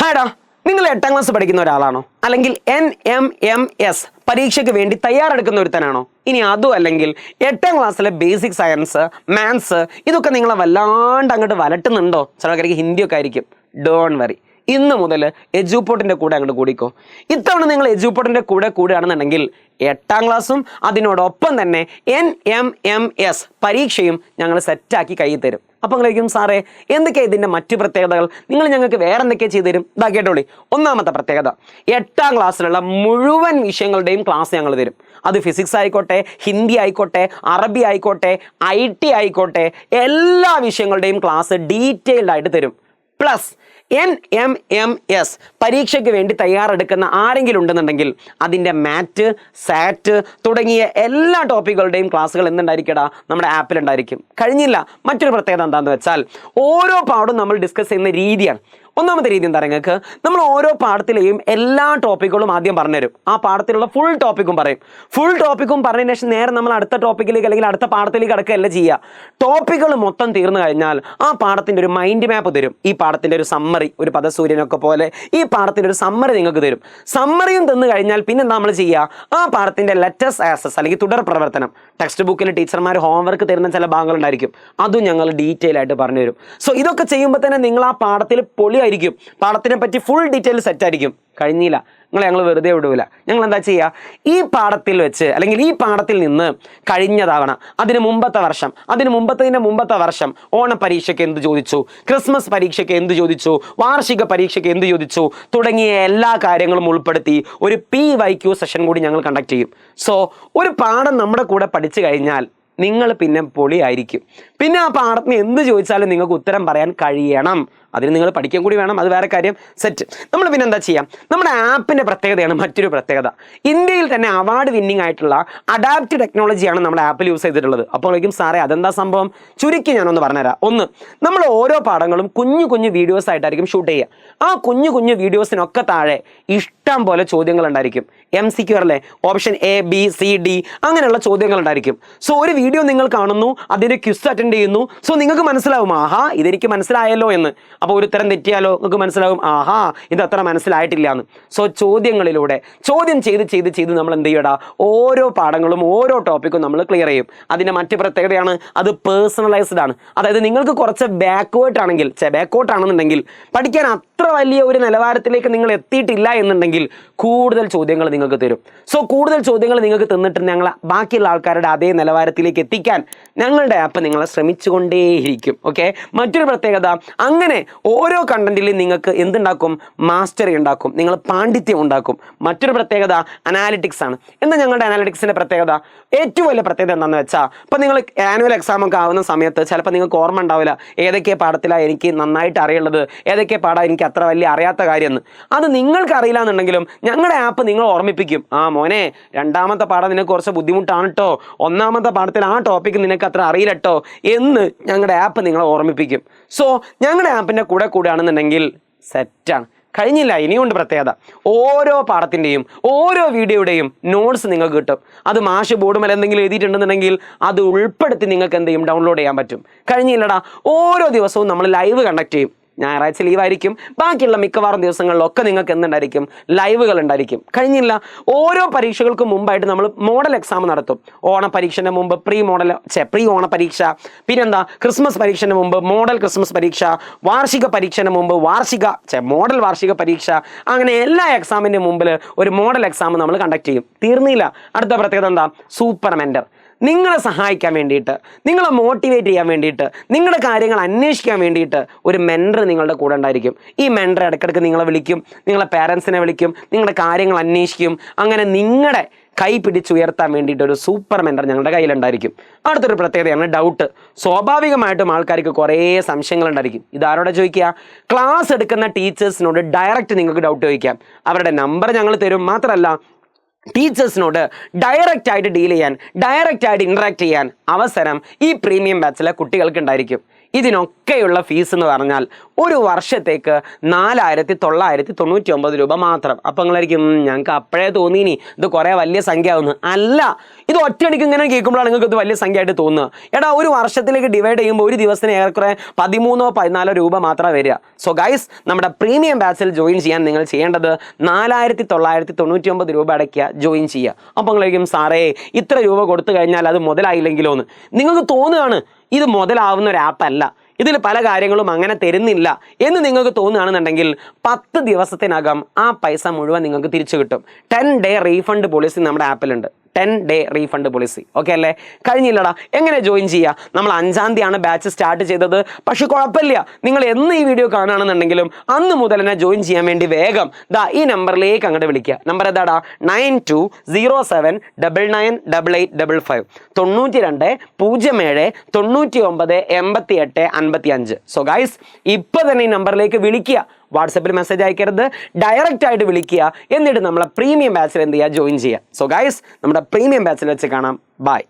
ഹായ്ടാ, നിങ്ങൾ 8ാം ക്ലാസ് പഠിക്കുന്ന ഒരാളാണോ? അല്ലെങ്കിൽ NMMS പരീക്ഷയ്ക്ക് വേണ്ടി തയ്യാറെടുക്കുന്ന ഒരുത്തനാണോ? ഇനി അതും അല്ലെങ്കിൽ 8ാം ക്ലാസ്സിലെ ബേസിക് സയൻസ്, മാത്സ് ഇതൊക്കെ നിങ്ങളെ വല്ലാണ്ട് അങ്ങോട്ട് വലട്ടുന്നുണ്ടോ? ചിലർക്ക് ഹിന്ദിയൊക്കെ ആയിരിക്കും. ഡോണ്ട് വറി, ഇന്ന് മുതൽ എജുപോർട്ടിൻ്റെ കൂടെ അങ്ങോട്ട് കൂടിക്കോ. ഇത്തവണ നിങ്ങൾ എജുപോർട്ടിൻ്റെ കൂടെ കൂടുകയാണെന്നുണ്ടെങ്കിൽ 8ാം ക്ലാസ്സും അതിനോടൊപ്പം തന്നെ NMMS പരീക്ഷയും ഞങ്ങൾ സെറ്റാക്കി കയ്യിൽ തരും. അപ്പോൾ നിങ്ങളായിരിക്കും സാറേ എന്തൊക്കെയാണ് ഇതിൻ്റെ മറ്റു പ്രത്യേകതകൾ, നിങ്ങൾ ഞങ്ങൾക്ക് വേറെ എന്തൊക്കെയാണ് ചെയ്തു തരും? ഇതാ കേട്ടോളി. ഒന്നാമത്തെ പ്രത്യേകത, 8ാം ക്ലാസ്സിലുള്ള മുഴുവൻ വിഷയങ്ങളുടെയും ക്ലാസ് ഞങ്ങൾ തരും. അത് ഫിസിക്സ് ആയിക്കോട്ടെ, ഹിന്ദി ആയിക്കോട്ടെ, അറബി ആയിക്കോട്ടെ, IT ആയിക്കോട്ടെ, എല്ലാ വിഷയങ്ങളുടെയും ക്ലാസ് ഡീറ്റെയിൽഡ് ആയിട്ട് തരും. പ്ലസ് NMMS പരീക്ഷയ്ക്ക് വേണ്ടി തയ്യാറെടുക്കുന്ന ആരെങ്കിലും ഉണ്ടെന്നുണ്ടെങ്കിൽ അതിൻ്റെ മാറ്റ്, സാറ്റ് തുടങ്ങിയ എല്ലാ ടോപ്പിക്കുകളുടെയും ക്ലാസ്സുകൾ എന്തുണ്ടായിരിക്കടാ നമ്മുടെ ആപ്പിലുണ്ടായിരിക്കും. കഴിഞ്ഞില്ല, മറ്റൊരു പ്രത്യേകത എന്താണെന്ന് വെച്ചാൽ ഓരോ പാടും നമ്മൾ ഡിസ്കസ് ചെയ്യുന്ന രീതിയാണ്. ഒന്നാമത്തെ രീതി എന്താ നിങ്ങൾക്ക്, നമ്മൾ ഓരോ പാഠത്തിലെയും എല്ലാ ടോപ്പിക്കുകളും ആദ്യം പറഞ്ഞുതരും. ആ പാഠത്തിലുള്ള ഫുൾ ടോപ്പിക്കും പറയും. ഫുൾ ടോപ്പിക്കും പറഞ്ഞതിന് ശേഷം നേരെ നമ്മൾ അടുത്ത ടോപ്പിക്കിലേക്ക് അല്ലെങ്കിൽ അടുത്ത പാഠത്തിലേക്ക് കിടക്കുകയല്ല ചെയ്യുക. ടോപ്പിക്കുകൾ മൊത്തം തീർന്നു കഴിഞ്ഞാൽ ആ പാഠത്തിൻ്റെ ഒരു മൈൻഡ് മാപ്പ് തരും. ഈ പാഠത്തിൻ്റെ ഒരു സമ്മറി, ഒരു പദസൂര്യനൊക്കെ പോലെ ഈ പാഠത്തിൻ്റെ ഒരു സമ്മറി നിങ്ങൾക്ക് തരും. സമ്മറിയും തന്നു കഴിഞ്ഞാൽ പിന്നെ എന്താ നമ്മൾ ചെയ്യുക, ആ പാഠത്തിൻ്റെ ലെറ്റസ് ആസസ് അല്ലെങ്കിൽ തുടർ പ്രവർത്തനം, ടെക്സ്റ്റ് ബുക്കിൽ ടീച്ചർമാർ ഹോംവർക്ക് തരുന്ന ചില ഭാഗങ്ങളുണ്ടായിരിക്കും, അതും ഞങ്ങൾ ഡീറ്റെയിൽ ആയിട്ട് പറഞ്ഞു തരും. സോ ഇതൊക്കെ ചെയ്യുമ്പോൾ തന്നെ നിങ്ങൾ ആ പാഠത്തിൽ പൊളിയായിരിക്കും. പാഠത്തിനെ പറ്റി ഫുൾ ഡീറ്റെയിൽ സെറ്റ് ആയിരിക്കും. കഴിഞ്ഞില്ല, നിങ്ങളെ ഞങ്ങൾ വെറുതെ വിടൂല. ഞങ്ങൾ എന്താ ചെയ്യുക, ഈ പാഠത്തിൽ വെച്ച് അല്ലെങ്കിൽ ഈ പാഠത്തിൽ നിന്ന് കഴിഞ്ഞ തവണ, അതിന് മുമ്പത്തെ വർഷം, അതിന് മുമ്പത്തെ വർഷം ഓണപരീക്ഷയ്ക്ക് എന്ത് ചോദിച്ചു, ക്രിസ്മസ് പരീക്ഷയ്ക്ക് എന്ത് ചോദിച്ചു, വാർഷിക പരീക്ഷയ്ക്ക് എന്ത് ചോദിച്ചു തുടങ്ങിയ എല്ലാ കാര്യങ്ങളും ഉൾപ്പെടുത്തി ഒരു PYQ സെഷൻ കൂടി ഞങ്ങൾ കണ്ടക്ട് ചെയ്യും. സോ ഒരു പാഠം നമ്മുടെ കൂടെ പഠിച്ചു കഴിഞ്ഞാൽ നിങ്ങൾ പിന്നെ പൊളിയായിരിക്കും. പിന്നെ ആ പാഠത്തിന് എന്ത് ചോദിച്ചാലും നിങ്ങൾക്ക് ഉത്തരം പറയാൻ കഴിയണം. അതിന് നിങ്ങൾ പഠിക്കാൻ കൂടി വേണം, അത് വേറെ കാര്യം. സെറ്റ്. നമ്മൾ പിന്നെ എന്താ ചെയ്യാം, നമ്മുടെ ആപ്പിൻ്റെ പ്രത്യേകതയാണ് മറ്റൊരു പ്രത്യേകത. ഇന്ത്യയിൽ തന്നെ അവാർഡ് വിന്നിംഗ് ആയിട്ടുള്ള അഡാപ്റ്റ് ടെക്നോളജിയാണ് നമ്മുടെ ആപ്പിൽ യൂസ് ചെയ്തിട്ടുള്ളത്. അപ്പോഴേക്കും സാറേ അതെന്താ സംഭവം, ചുരുക്കി ഞാനൊന്ന് പറഞ്ഞുതരാം. ഒന്ന്, നമ്മൾ ഓരോ പാഠങ്ങളും കുഞ്ഞു കുഞ്ഞു വീഡിയോസ് ആയിട്ടായിരിക്കും ഷൂട്ട് ചെയ്യുക. ആ കുഞ്ഞു കുഞ്ഞു വീഡിയോസിനൊക്കെ താഴെ ഇഷ്ടം പോലെ ചോദ്യങ്ങൾ ഉണ്ടായിരിക്കും. MCQ അല്ലേ, option A, B, C, D അങ്ങനെയുള്ള ചോദ്യങ്ങൾ ഉണ്ടായിരിക്കും. സോ ഒരു വീഡിയോ നിങ്ങൾ കാണുന്നു, അതിൻ്റെ ക്വിസ് അറ്റൻഡ് ചെയ്യുന്നു. സോ നിങ്ങൾക്ക് മനസ്സിലാവും, ആഹാ ഇതെനിക്ക് മനസ്സിലായല്ലോ എന്ന്. അപ്പോൾ ഒരു ഉത്തരം തെറ്റിയാലോ നിങ്ങൾക്ക് മനസ്സിലാവും, ആഹാ ഇത് അത്ര മനസ്സിലായിട്ടില്ല എന്ന്. സോ ചോദ്യങ്ങളിലൂടെ ചോദ്യം ചെയ്ത് നമ്മൾ എന്ത് ചെയ്യടാ, ഓരോ പാഠങ്ങളും ഓരോ ടോപ്പിക്കും നമ്മൾ ക്ലിയർ ചെയ്യും. അതിൻ്റെ മറ്റ് പ്രത്യേകതയാണ് അത് പേഴ്സണലൈസ്ഡ് ആണ്. അതായത് നിങ്ങൾക്ക് കുറച്ച് ബാക്ക്വേർട്ട് ആണെന്നുണ്ടെങ്കിൽ പഠിക്കാൻ അത്ര വലിയ ഒരു നിലവാരത്തിലേക്ക് നിങ്ങൾ എത്തിയിട്ടില്ല എന്നുണ്ടെങ്കിൽ കൂടുതൽ ചോദ്യങ്ങൾ നിങ്ങൾക്ക് തരും. സോ കൂടുതൽ ചോദ്യങ്ങൾ നിങ്ങൾക്ക് തന്നിട്ട് ഞങ്ങൾ ബാക്കിയുള്ള ആൾക്കാരുടെ അതേ നിലവാരത്തിലേക്ക് എത്തിക്കാൻ ഞങ്ങളുടെ ആപ്പ് നിങ്ങളെ ശ്രമിച്ചുകൊണ്ടേയിരിക്കും. ഓക്കെ, മറ്റൊരു പ്രത്യേകത, അങ്ങനെ ഓരോ കണ്ടന്റിലും നിങ്ങൾക്ക് എന്തുണ്ടാക്കും, മാസ്റ്ററി ഉണ്ടാക്കും, നിങ്ങൾ പാണ്ഡിത്യം ഉണ്ടാക്കും. മറ്റൊരു പ്രത്യേകത അനാലിറ്റിക്സ് ആണ്. എന്താ ഞങ്ങളുടെ അനാലിറ്റിക്സിൻ്റെ പ്രത്യേകത? ഏറ്റവും വലിയ പ്രത്യേകത എന്താണെന്ന് വെച്ചാൽ, ഇപ്പോൾ നിങ്ങൾ ആനുവൽ എക്സാം ഒക്കെ ആവുന്ന സമയത്ത് ചിലപ്പോൾ നിങ്ങൾക്ക് ഓർമ്മ ഉണ്ടാവില്ല ഏതൊക്കെ പാഠത്തിലാണ് എനിക്ക് നന്നായിട്ട് അറിയുള്ളത്, ഏതൊക്കെ പാഠം എനിക്ക് അത്ര വലിയ അറിയാത്ത കാര്യമെന്ന്. അത് നിങ്ങൾക്ക് അറിയില്ല എന്നുണ്ടെങ്കിലും ഞങ്ങളുടെ ആപ്പ് നിങ്ങൾ ഓർമ്മിപ്പിക്കും. ആ മോനെ, രണ്ടാമത്തെ പാഠം നിനക്ക് കുറച്ച് ബുദ്ധിമുട്ടാണ് കേട്ടോ, ഒന്നാമത്തെ പാഠത്തിൽ ആ ടോപ്പിക്ക് നിനക്ക് അത്ര അറിയില്ല കേട്ടോ എന്ന് ഞങ്ങളുടെ ആപ്പ് നിങ്ങളെ ഓർമ്മിപ്പിക്കും. സോ ഞങ്ങളുടെ ആപ്പിൻ്റെ കൂടെ കൂടുകയാണെന്നുണ്ടെങ്കിൽ സെറ്റാണ്. കഴിഞ്ഞില്ല, ഇനിയുണ്ട് പ്രത്യേകത. ഓരോ പാഠത്തിൻ്റെയും ഓരോ വീഡിയോയുടെയും നോട്ട്സ് നിങ്ങൾക്ക് കിട്ടും. അത് മാഷ് ബോർഡ് മേലെ എന്തെങ്കിലും എഴുതിയിട്ടുണ്ടെന്നുണ്ടെങ്കിൽ അത് ഉൾപ്പെടുത്തി നിങ്ങൾക്ക് എന്ത് ചെയ്യും, ഡൗൺലോഡ് ചെയ്യാൻ പറ്റും. കഴിഞ്ഞില്ലടാ, ഓരോ ദിവസവും നമ്മൾ ലൈവ് കണ്ടക്ട് ചെയ്യും. ഞായറാഴ്ച ലീവായിരിക്കും, ബാക്കിയുള്ള മിക്കവാറും ദിവസങ്ങളിലൊക്കെ നിങ്ങൾക്ക് എന്തുണ്ടായിരിക്കും, ലൈവുകൾ ഉണ്ടായിരിക്കും. കഴിഞ്ഞില്ല, ഓരോ പരീക്ഷകൾക്കും മുമ്പായിട്ട് നമ്മൾ മോഡൽ എക്സാം നടത്തും. ഓണപരീക്ഷൻ്റെ മുമ്പ് പ്രീ ഓണ പരീക്ഷ, പിന്നെന്താ ക്രിസ്മസ് പരീക്ഷൻ്റെ മുമ്പ് മോഡൽ ക്രിസ്മസ് പരീക്ഷ, വാർഷിക പരീക്ഷൻ്റെ മുമ്പ് മോഡൽ വാർഷിക പരീക്ഷ, അങ്ങനെ എല്ലാ എക്സാമിൻ്റെ മുമ്പിൽ ഒരു മോഡൽ എക്സാം നമ്മൾ കണ്ടക്ട് ചെയ്യും. തീർന്നില്ല, അടുത്ത പ്രത്യേകത എന്താ, സൂപ്പർ മെൻറ്റർ. നിങ്ങളെ സഹായിക്കാൻ വേണ്ടിയിട്ട്, നിങ്ങളെ മോട്ടിവേറ്റ് ചെയ്യാൻ വേണ്ടിയിട്ട്, നിങ്ങളുടെ കാര്യങ്ങൾ അന്വേഷിക്കാൻ വേണ്ടിയിട്ട് ഒരു മെൻറ്റർ നിങ്ങളുടെ കൂടെ ഉണ്ടായിരിക്കും. ഈ മെൻറ്റർ ഇടയ്ക്കിടയ്ക്ക് നിങ്ങളെ വിളിക്കും, നിങ്ങളെ പേരൻസിനെ വിളിക്കും, നിങ്ങളുടെ കാര്യങ്ങൾ അന്വേഷിക്കും. അങ്ങനെ നിങ്ങളുടെ കൈ പിടിച്ചുയർത്താൻ വേണ്ടിയിട്ട് ഒരു സൂപ്പർ മെൻറ്റർ ഞങ്ങളുടെ കയ്യിലുണ്ടായിരിക്കും. അടുത്തൊരു പ്രത്യേകതയാണ് ഡൗട്ട്. സ്വാഭാവികമായിട്ടും ആൾക്കാർക്ക് കുറേ സംശയങ്ങളുണ്ടായിരിക്കും. ഇതാരോടെ ചോദിക്കുക, ക്ലാസ് എടുക്കുന്ന ടീച്ചേഴ്സിനോട് ഡയറക്റ്റ് നിങ്ങൾക്ക് ഡൗട്ട് ചോദിക്കാം. അവരുടെ നമ്പർ ഞങ്ങൾ തരും. മാത്രമല്ല ടീച്ചേഴ്സിനോട് ഡയറക്റ്റ് ആയിട്ട് ഡീൽ ചെയ്യാൻ, ഡയറക്റ്റ് ആയിട്ട് ഇൻട്രാക്ട് ചെയ്യാൻ അവസരം ഈ പ്രീമിയം ബാച്ചിലെ കുട്ടികൾക്ക് ഉണ്ടായിരിക്കും. ഇതിനൊക്കെയുള്ള ഫീസ് എന്ന് പറഞ്ഞാൽ ഒരു വർഷത്തേക്ക് 4,999 രൂപ മാത്രം. അപ്പം നിങ്ങളായിരിക്കും ഞങ്ങൾക്ക് അപ്പോഴേ തോന്നിയിനി ഇത് കുറേ വലിയ സംഖ്യ ആവുന്നു. അല്ല, ഇത് ഒറ്റയടിക്ക് ഇങ്ങനെ കേൾക്കുമ്പോഴാണ് നിങ്ങൾക്ക് ഇത് വലിയ സംഖ്യ ആയിട്ട് തോന്നുക. എടാ, ഒരു വർഷത്തിലേക്ക് ഡിവൈഡ് ചെയ്യുമ്പോൾ ഒരു ദിവസത്തിന് ഏറെക്കുറെ 13-14 രൂപ മാത്രമേ വരിക. സോ ഗൈസ്, നമ്മുടെ പ്രീമിയം ബാച്ചിൽ ജോയിൻ ചെയ്യാൻ നിങ്ങൾ ചെയ്യേണ്ടത് 4,999 രൂപ അടയ്ക്കുക, ജോയിൻ ചെയ്യുക. അപ്പം നിങ്ങളായിരിക്കും സാറേ ഇത്ര രൂപ കൊടുത്തു കഴിഞ്ഞാൽ അത് മുതലായില്ലെങ്കിലോ എന്ന് നിങ്ങൾക്ക് തോന്നുകയാണ്. ഇത് മുതലാവുന്ന ഒരു ആപ്പല്ല, ഇതിൽ പല കാര്യങ്ങളും അങ്ങനെ തരുന്നില്ല എന്ന് നിങ്ങൾക്ക് തോന്നുകയാണെന്നുണ്ടെങ്കിൽ 10 ദിവസത്തിനകം ആ പൈസ മുഴുവൻ നിങ്ങൾക്ക് തിരിച്ചു കിട്ടും. 10 day റീഫണ്ട് പോളിസി നമ്മുടെ ആപ്പിലുണ്ട്. 10 day റീഫണ്ട് പോളിസി. ഓക്കെ അല്ലേ? കഴിഞ്ഞില്ലടാ, എങ്ങനെ ജോയിൻ ചെയ്യുക? നമ്മൾ 5-ാം തീയതിയാണ് ബാച്ച് സ്റ്റാർട്ട് ചെയ്തത്. പക്ഷെ കുഴപ്പമില്ല, നിങ്ങൾ എന്ന് ഈ വീഡിയോ കാണുകയാണെന്നുണ്ടെങ്കിലും അന്ന് മുതൽ തന്നെ ജോയിൻ ചെയ്യാൻ വേണ്ടി വേഗം ഈ നമ്പറിലേക്ക് അങ്ങോട്ട് വിളിക്കുക. നമ്പർ ഏതാടാ? 9207998855 9207998855. സോ ഗൈസ്, ഇപ്പൊ തന്നെ ഈ നമ്പറിലേക്ക് വിളിക്കുക. വാട്സപ്പിൽ മെസ്സേജ് അയക്കരുത്, ഡയറക്റ്റ് ആയിട്ട് വിളിക്കുക. എന്നിട്ട് നമ്മളെ പ്രീമിയം ബാച്ചിൽ എന്ത് ചെയ്യുക? ജോയിൻ ചെയ്യുക. സോ ഗൈസ്, നമ്മുടെ പ്രീമിയം ബാച്ചിൽ വെച്ച് കാണാം. ബൈ.